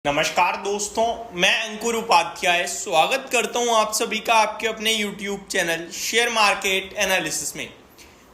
नमस्कार दोस्तों, मैं अंकुर उपाध्याय स्वागत करता हूं आप सभी का आपके अपने YouTube channel share market analysis में।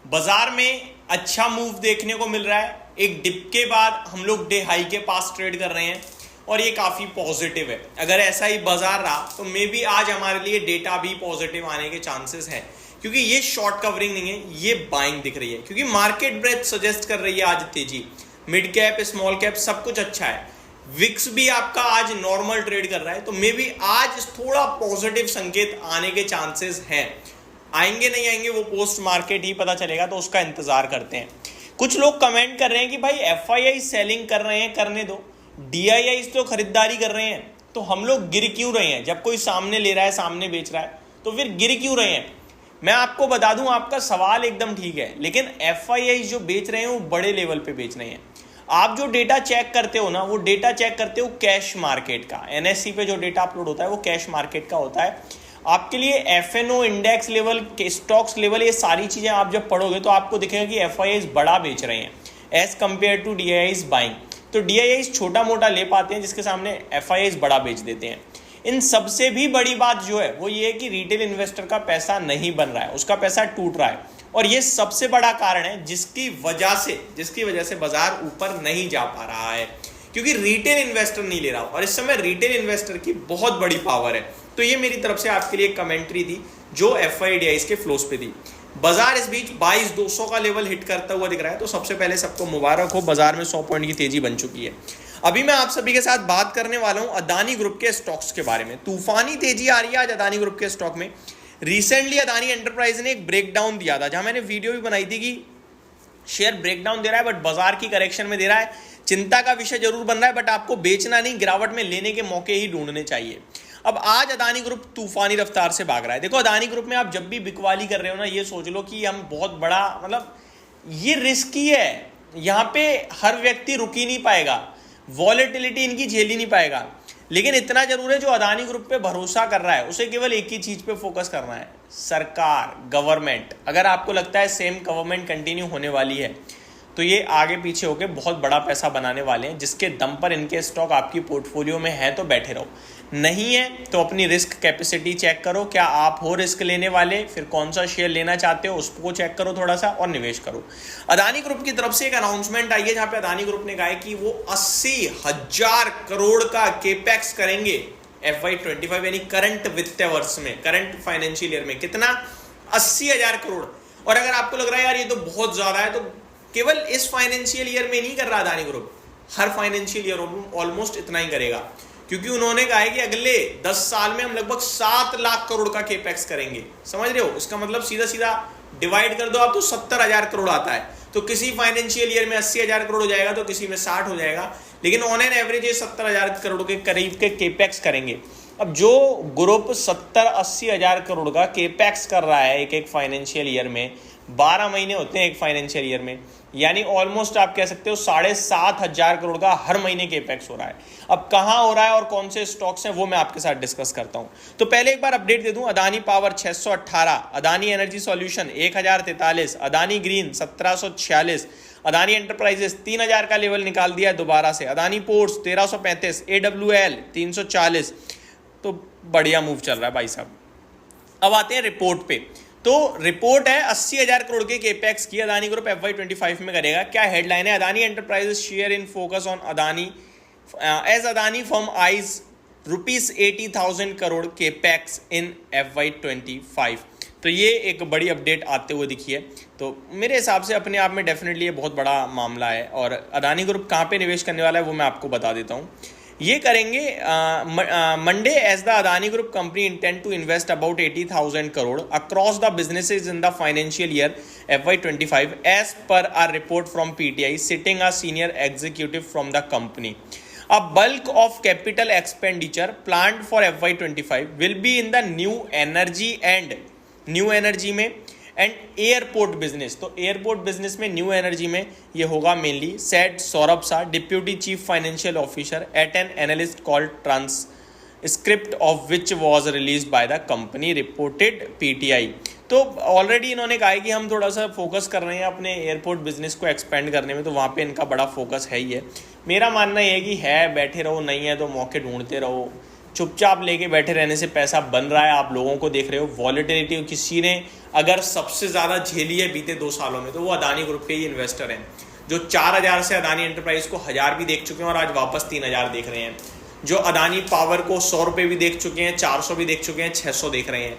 बाजार में अच्छा मूव देखने को मिल रहा है। एक डिप के बाद हम लोग डे हाई के पास ट्रेड कर रहे हैं और ये काफ़ी पॉजिटिव है। अगर ऐसा ही बाजार रहा तो मे बी आज हमारे लिए डेटा भी पॉजिटिव आने के चांसेस हैं, क्योंकि ये शॉर्ट कवरिंग नहीं है, ये बाइंग दिख रही है। क्योंकि मार्केट ब्रेथ सजेस्ट कर रही है आज तेजी, मिड कैप स्मॉल कैप सब कुछ अच्छा है। विक्स भी आपका आज नॉर्मल ट्रेड कर रहा है, तो मे बी आज थोड़ा पॉजिटिव संकेत आने के चांसेस हैं। आएंगे नहीं आएंगे वो पोस्ट मार्केट ही पता चलेगा, तो उसका इंतजार करते हैं। कुछ लोग कमेंट कर रहे हैं कि भाई एफआईआई सेलिंग कर रहे हैं, करने दो, डीआईआई तो खरीदारी कर रहे हैं, तो हम लोग गिर क्यों रहे हैं? जब कोई सामने ले रहा है, सामने बेच रहा है, तो फिर गिर क्यों रहे हैं? मैं आपको बता दूं, आपका सवाल एकदम ठीक है, लेकिन एफआईआई जो बेच रहे हैं वो बड़े लेवल पे बेच रहे हैं। आप जो डेटा चेक करते हो ना, वो डेटा चेक करते हो कैश मार्केट का। एनएससी पे जो डेटा अपलोड होता है वो कैश मार्केट का होता है। आपके लिए एफएनओ इंडेक्स लेवल के स्टॉक्स लेवल, ये सारी चीजें आप जब पढ़ोगे तो आपको दिखेगा कि एफआईआईज बड़ा बेच रहे हैं as compared to DIIs buying. तो डीआईआईज छोटा मोटा ले पाते हैं, जिसके सामने एफआईआईज बड़ा बेच देते हैं। इन सबसे भी बड़ी बात जो है वो ये है कि रिटेल इन्वेस्टर का पैसा नहीं बन रहा है, उसका पैसा टूट रहा है। और ये सबसे बड़ा कारण है जिसकी वजह से बाजार ऊपर नहीं जा पा रहा है, क्योंकि रिटेल इन्वेस्टर नहीं ले रहा। और इस समय रिटेल इन्वेस्टर की बहुत बड़ी पावर है। तो ये मेरी तरफ से आपके लिए कमेंट्री थी जो एफआईआईज के फ्लोस पे थी। बाजार इस बीच 22,200 का लेवल हिट करता हुआ दिख रहा है, तो सबसे पहले सबको मुबारक हो, बाजार में 100 पॉइंट की तेजी बन चुकी है। अभी मैं आप सभी के साथ बात करने वाला हूं अदानी ग्रुप के स्टॉक्स के बारे में। तूफानी तेजी आ रही है आज अदानी ग्रुप के स्टॉक में। रिसेंटली अदानी एंटरप्राइज ने एक ब्रेकडाउन दिया था, जहां मैंने वीडियो भी बनाई थी कि शेयर ब्रेकडाउन दे रहा है, बट बाजार की करेक्शन में दे रहा है। चिंता का विषय जरूर बन रहा है, बट आपको बेचना नहीं, गिरावट में लेने के मौके ही ढूंढने चाहिए। अब आज अदानी ग्रुप तूफानी रफ्तार से भाग रहा है। देखो, अदानी ग्रुप में आप जब भी बिकवाली कर रहे हो ना, ये सोच लो कि हम बहुत बड़ा, मतलब ये रिस्की है। यहां पे हर व्यक्ति रुक ही नहीं पाएगा, वॉलेटिलिटी इनकी झेल ही नहीं पाएगा। लेकिन इतना जरूर है, जो अदानी ग्रुप पे भरोसा कर रहा है उसे केवल एक ही चीज पे फोकस करना है, सरकार, गवर्नमेंट। अगर आपको लगता है सेम गवर्नमेंट कंटिन्यू होने वाली है, तो ये आगे पीछे होकर बहुत बड़ा पैसा बनाने वाले हैं, जिसके दम पर इनके स्टॉक आपकी पोर्टफोलियो में है तो बैठे रहो। नहीं है तो अपनी रिस्क कैपेसिटी चेक करो, क्या आप हो रिस्क लेने वाले, फिर कौन सा शेयर लेना चाहते हो उसको चेक करो थोड़ा सा और निवेश करो। अदानी ग्रुप की तरफ से एक अनाउंसमेंट आई है, जहां पे अदानी ग्रुप ने कहा है कि वो 80,000 करोड़ का केपेक्स करेंगे FY25, यानी करंट वित्तीय वर्ष में, करंट फाइनेंशियल ईयर में। कितना? 80,000 करोड़। और अगर आपको लग रहा है यार ये तो बहुत ज्यादा है, तो केवल इस फाइनेंशियल ईयर में नहीं कर रहा अदानी ग्रुप, हर फाइनेंशियल ईयर ऑलमोस्ट इतना ही करेगा, क्योंकि उन्होंने कहा है कि अगले 10 साल में हम लगभग 7 लाख करोड़ का केपेक्स करेंगे। समझ रहे हो? इसका मतलब सीधा सीधा डिवाइड कर दो आप तो 70,000 करोड़ आता है। तो किसी फाइनेंशियल ईयर में 80,000 करोड़ हो जाएगा, तो किसी में 60 हो जाएगा, लेकिन ऑन एन एवरेज ये 70,000 करोड़ के करीब के केपेक्स करेंगे। अब जो ग्रुप 70-80 हजार करोड़ का केपेक्स कर रहा है एक फाइनेंशियल ईयर में, 12 महीने होते हैं एक फाइनेंशियल ईयर में, यानी ऑलमोस्ट आप कह सकते हो 7,500 करोड़ का हर महीने केपेक्स हो रहा है। अब कहां हो रहा है और कौन से स्टॉक्स हैं वो मैं आपके साथ डिस्कस करता हूं। तो पहले एक बार अपडेट दे दूं, Adani power 618, Adani energy solution 1043, Adani green 1746, Adani enterprises 3000 का लेवल निकाल दिया है दोबारा से, अदानी पोर्ट्स 1335, AWL 340। तो बढ़िया मूव चल रहा है भाई साहब। अब आते हैं रिपोर्ट पे। तो रिपोर्ट है 80,000 करोड़ के केपेक्स की अदानी ग्रुप FY25 में करेगा। क्या हेडलाइन है? Adani enterprises share in focus on Adani as Adani firm eyes ₹80,000 crore capex in FY25। तो ये एक बड़ी अपडेट आते हुए दिखी है। तो मेरे हिसाब से अपने आप में डेफिनेटली ये बहुत बड़ा मामला है। और अदानी ग्रुप कहाँ पे निवेश करने वाला है वो मैं आपको बता देता हूँ। ये करेंगे Monday as the Adani group company intend to invest about 80,000 crore across the businesses in the financial year FY25 as per our report from PTI citing a senior executive from the company. A bulk of capital expenditure planned for FY25 will be in the new energy में and airport business. तो airport business में, new energy में ये होगा mainly, said Saurabh Shah, deputy chief financial officer eight an analyst call script of which was release by the company reported PTI। तो already इन्होंने कहा है कि हम थोड़ा सा फोकस कर रहे हैं अपने एयरपोर्ट बिजनेस को एक्सपेंड करने में, तो वहाँ पे इनका बड़ा फोकस है ही है। मेरा मानना ये है कि है बैठे रहो, नहीं है तो मौके ढूंढते रहो। चुपचाप लेके बैठे रहने से पैसा बन रहा है, आप लोगों को देख रहे हो। वॉलेटिलिटी किसी ने अगर सबसे ज़्यादा झेली है बीते 2 सालों में तो वो अदानी ग्रुप के ही इन्वेस्टर हैं, जो 4000 से अदानी एंटरप्राइज को 1000 भी देख चुके हैं और आज वापस 3000 देख रहे हैं, जो अदानी पावर को 100 रुपये भी देख चुके हैं, 400 भी देख चुके हैं, 600 देख रहे हैं।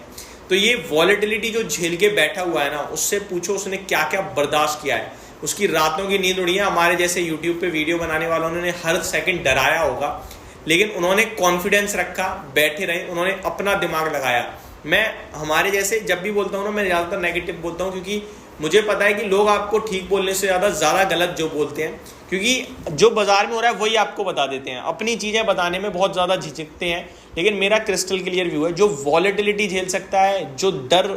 तो ये वॉलेटिलिटी जो झेल के बैठा हुआ है ना, उससे पूछो उसने क्या क्या बर्दाश्त किया है। उसकी रातों की नींद उड़ी है। हमारे जैसे यूट्यूब पे वीडियो बनाने वालों ने हर सेकंड डराया होगा, लेकिन उन्होंने कॉन्फिडेंस रखा, बैठे रहे, उन्होंने अपना दिमाग लगाया। मैं हमारे जैसे जब भी बोलता हूँ ना, मैं ज़्यादातर नेगेटिव बोलता हूँ, क्योंकि मुझे पता है कि लोग आपको ठीक बोलने से ज़्यादा गलत जो बोलते हैं, क्योंकि जो बाजार में हो रहा है वही आपको बता देते हैं। अपनी चीज़ें बताने में बहुत ज़्यादा झिझकते हैं। लेकिन मेरा क्रिस्टल क्लियर व्यू है, जो वॉलेटिलिटी झेल सकता है, जो डर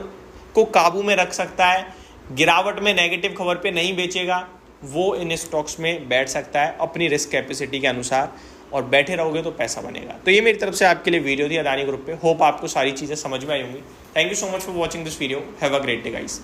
को काबू में रख सकता है, गिरावट में नेगेटिव खबर पे नहीं बेचेगा, वो इन स्टॉक्स में बैठ सकता है अपनी रिस्क कैपेसिटी के अनुसार, और बैठे रहोगे तो पैसा बनेगा। तो ये मेरी तरफ से आपके लिए वीडियो थी अदानी ग्रुप पे। होप आपको सारी चीज़ें समझ में आई होंगी। Thank you so much for watching this video. Have a great day guys.